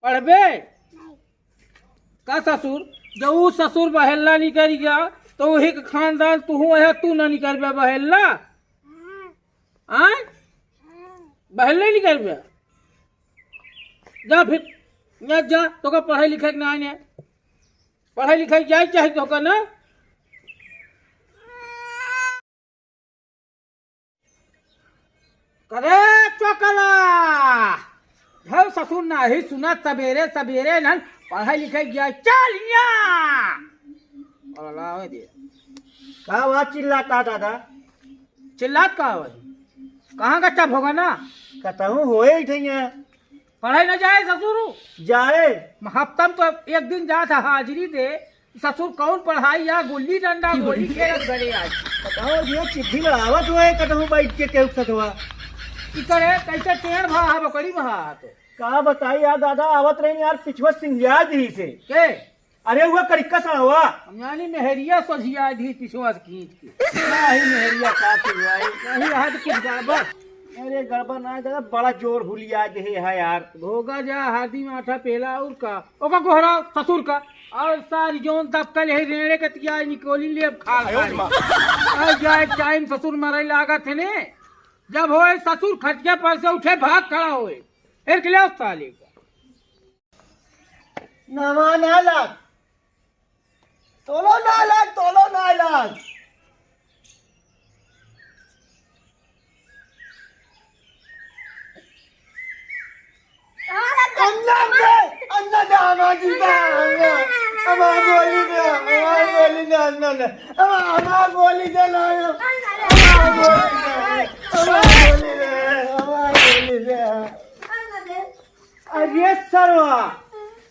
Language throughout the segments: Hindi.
पढ़बे का ससुर जब वो ससुर बहेला निकल गया तो वही का खानदान तू है, तू ना निकल बहेला आय बहेले निकल जा फिर न जा तो का पढ़ाई लिखाई ना आने पढ़ाई लिखाई जाए चाहे तो का ना करे चौकला घर ससुर ना ही सुना सवेरे सवेरे न पढ़ाई लिखाई जाए चल दे का हुआ चिल्लाता दादा? चिल्लात का वही कहाँ का चप होगा ना कहूँ होए ही थे पढ़ाई न जाए ससुर जाए हफ्ता में तो एक दिन जा था हाजिरी दे ससुर कौन पढ़ाई या गुल्ली डंडा गोली खेलत गए आज कहूँ ये चिट्ठी लड़ावत हुए कहूँ बैठ के केहू सत हुआ की करे कैसे टेढ़ भा बकरी भा तो का बताई यार दादा आवत रही यार पिछवा सिंधिया दी से के अरे हुआ कड़िक्का सा हुआ यानी मेहरिया सोझिया दी पिछवा खींच के नहीं मेहरिया काट नहीं हाथ कुछ गड़बड़ अरे गड़बड़ ना दादा बड़ा जोर हुलिया दे है यार भोगा जा हाथी में आठा पेला और का ओका गोहरा ससुर का और सारी जोन दबकल है रेड़े के तिया निकोली ले खा जाए टाइम ससुर मरे लागा थे ने जब होए ससुर खटिया पर से उठे भाग खड़ा होए फिर खिला साले का नवा ना लग तोलो ना लग अन्ना दामा जी का हमार बोली दे हमार बोली दे अरे सरवा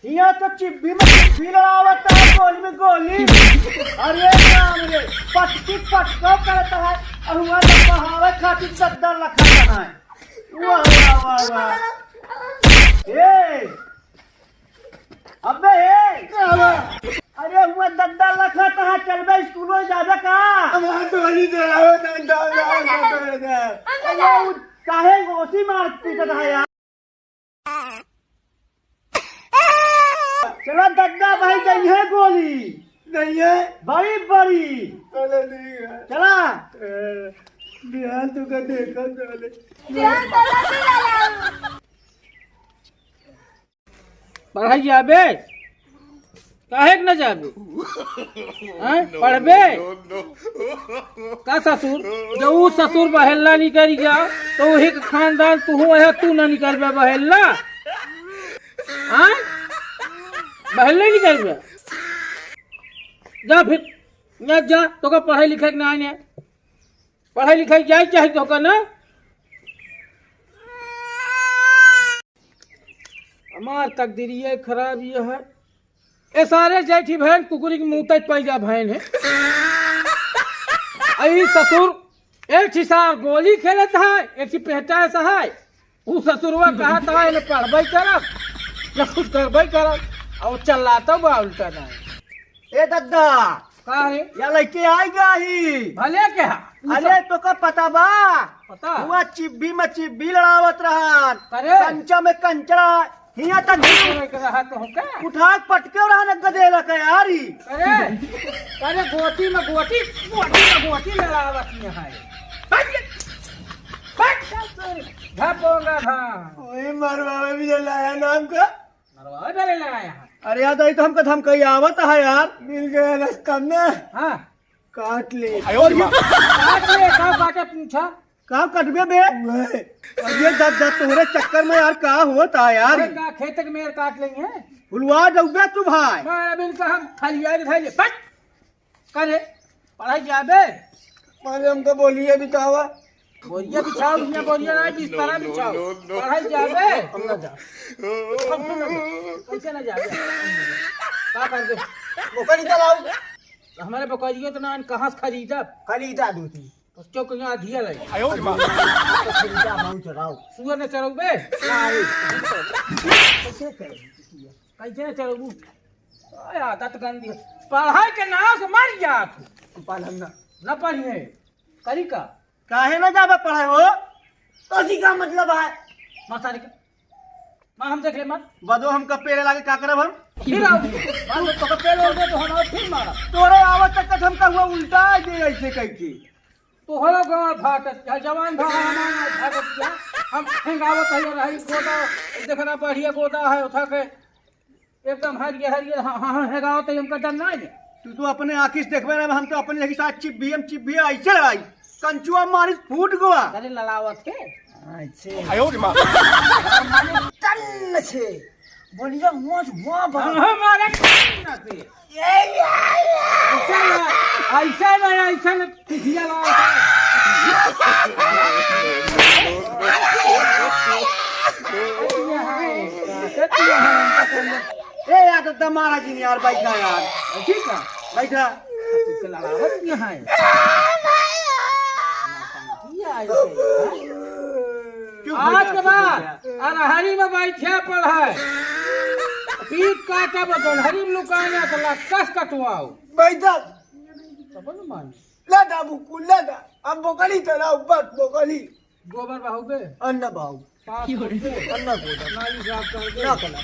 यहाँ तो चिब्बी में चिब्बी लड़ावत है गोली में गोली अरे राम रे पटकी पटको करता है और वहाँ तो बहावे खातिर सद्दर रखा है वाह वाह वाह वाह अबे अरे हुआ दद्दा रखा था चल बे स्कूल में ज्यादा का काहे गोसी मारती था यार चलो दद्दा भाई नहीं है गोली नहीं है बड़ी बड़ी चला बिहान तू का देखा पढ़ाई जाबे काहे न जाबे पढ़बे का ससुर जब वो ससुर बहेला निकल गया तो वही का खानदान तू है, तू ना निकल बहेला बहेले निकल जा फिर न जा तो का पढ़ाई लिखाई ना आने पढ़ाई लिखाई जाए चाहे तो का ना हमार तकदीरिये खराब ये है ए सारे जैठी बहन कुकुरी के मुंह तक पैजा बहन है आई ससुर एक हिसाब गोली खेलत है एक पेटा ऐसा है वो ससुरवा कहा था इन्हें पढ़बे करब या कुछ करबे करब और चलाता बा उल्टा ना ए दद्दा का रे या लड़के आएगा ही भले क्या अरे तो का पता बा पता हुआ चिब्बी में चिब्बी लड़ावत रहा करे कंचा में कंचा हिया तक रहा तो का उठा पटके और आने गदेला का यारी अरे अरे गोटी में गोटी लड़ावत में है धपोगा था ओए मरवावे भी लाया नाम का मरवा डरे लगाया अरे याद आई तो हमको धमकई आवत है यार मिल गया रास्ता में हाँ काट ले काट ले का बाटे पूछा कहाँ कटबे बे और ये दस तुम्हारे चक्कर में यार कहाँ होता है यार खेत के मेर काट लेंगे फुलवा जाऊंगा तू भाई मैं अभी इनका हम खलिया दिखाई पट करे पढ़ाई जाबे मारे हमको बोलिए बितावा बोरिया बिछाओ दुनिया बोरिया ना बिस्तर बिछाओ पढ़ाई जाबे हम ना जा कैसे ना जाबे का कर दे बोकरी चलाओ हमारे बकरिया तो ना कहाँ से खरीदा दूधी उसको कहीं आधिया लगे खरीदा माऊ चढ़ाओ सुअर न चढ़ोगे कैसे न चढ़ोगू आदत गंदी पढ़ाई के नाम से मर जा न पढ़िए करी का काहे ना जाबे पढ़ाई हो तो का मतलब है हम देखे मत बदो हमका पेरे लागे का करब हम फिर आओ तो कपे लोग दे तो हम और फिर मारा तोरे आवत तक हमका हुआ उल्टा दे ऐसे कह के तो हलो गांव फाटत है जवान भाग हमारा फाटत क्या हम हंगावत है रही गोदा देखना बढ़िया गोदा है उठा के एकदम हरियर हरियर हां हंगावत है हमका डर नहीं तू तो अपने आंखी से देखबे ना हम तो अपने लगी साथ चिप भी ऐसे लड़ाई कंचुआ मारी फूट गया अरे ललावत के अच्छे आयो रे मां टन छे बोलिया मोच हुआ बा हमारे ना से ऐसा ना पिछला ए यार तो मारा जी यार बैठा यार ठीक है बैठा ललावत यहाँ है आज के बाद अरहरी में बैठे पर है पीट काटे बदल हरी में लुकाने तो कस कटवाओ बैठा तब न मान लगा बुकु लगा अब बोकली चलाओ बस बोकली गोबर बाहु बे अन्न बाऊ अन्न गोदा नाली साफ कर दे ना कला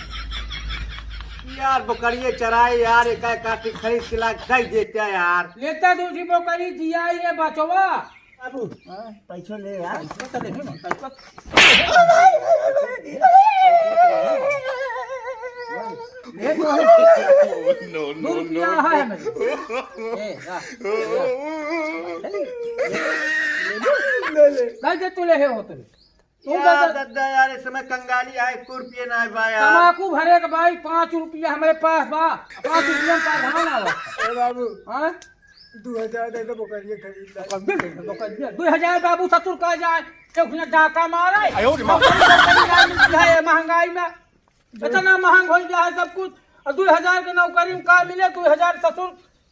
यार बकरिए चराए यार एक काटी खरीद के ला दे देते यार लेता दूसरी बोकरी दिया रे बचवा बाबू पैसा ले यार पैसा देखो ना पैसा ये तो नो नो है मेरे ए ले दे तू ले है हो तुम यार दादा यार इस समय कंगाली आए 1 रुपये ना है बा यार तमाकू भरे के भाई 5 रुपया हमारे पास बा 5 रुपया में धान आवा ए बाबू हां 2000 दे दो बकरिए खरीद ला 2000 बाबू ससुर का जाए तो डाका मारे आयो रे मां महंगाई में इतना महंग हो जाए सब कुछ और 2000 के नौकरी में का मिले 2000 ससुर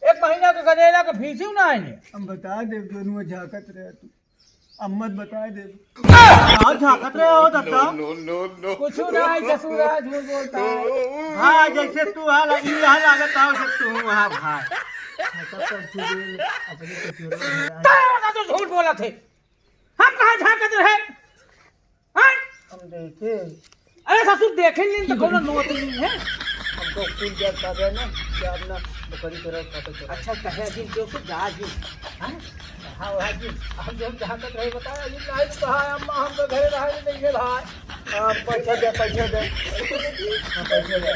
एक महीना के गदेला के फीसी ना आने हम बता दे दोनों झाकत रहे तू अम्मत बता दे हां झाकत रहे हो दादा नो नो नो कुछ नहीं ससुर झूठ बोलता है हां जैसे तू हां लगी हां लागत हो से तू हां भाई अपने तो झूठ बोला थे हम कहाँ झाकत रहे हाँ? हम देखे अरे ससुर देखे नहीं तो कोनो नोट नहीं है हमको फूल जब कर रहे ना कि अपना बकरी तरह खाता अच्छा कहे दिन जो से जा जी हां हां जी हम जो झाकत रहे बताया जी नहीं तो कहा अम्मा हम तो घरे रहे नहीं है भाई पैसा दे हां पैसा दे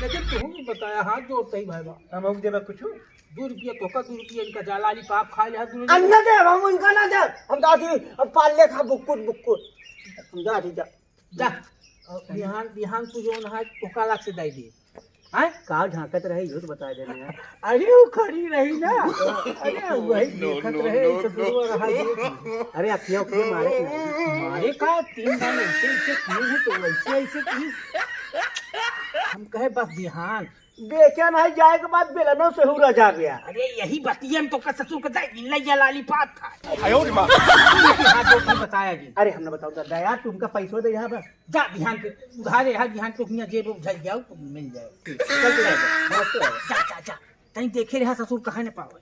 लेकिन तुम भी बताया हाथ जोड़ते ही भाई बा हम अब देबा कुछ 2 रुपया तो का 2 रुपया इनका जालाली पाप खा ले दूर अन्ना दे हम उनका ना दे हम दादी अब पाल ले खा बुक्कुट हम दादी जा जा बिहान बिहान तू जो ना ओका लाख से दे दे हैं का झाकत रहे यो तो बता देना यार अरे वो खड़ी रही ना अरे वही देखत रहे ससुर रहा अरे अखियों के मारे मारे का 3 बार ऐसे किए हैं तो वैसे ऐसे की हम कहे बस बिहान बेचा नहीं जाए के बाद बेलनो से हुरा जा गया अरे यही बतिया में तो का ससुर का दाई लैया लाली पात था आयो रे मां हाथ जोड़ के बताया जी अरे हमने बताओ दादा यार तुमका पैसों दे यहाँ पर जा बिहान के उधारे है बिहान को हिया जेब उधर जाओ तो मिल जाए चल जा जा जा तनी देखे रहा ससुर कहाँ न पावे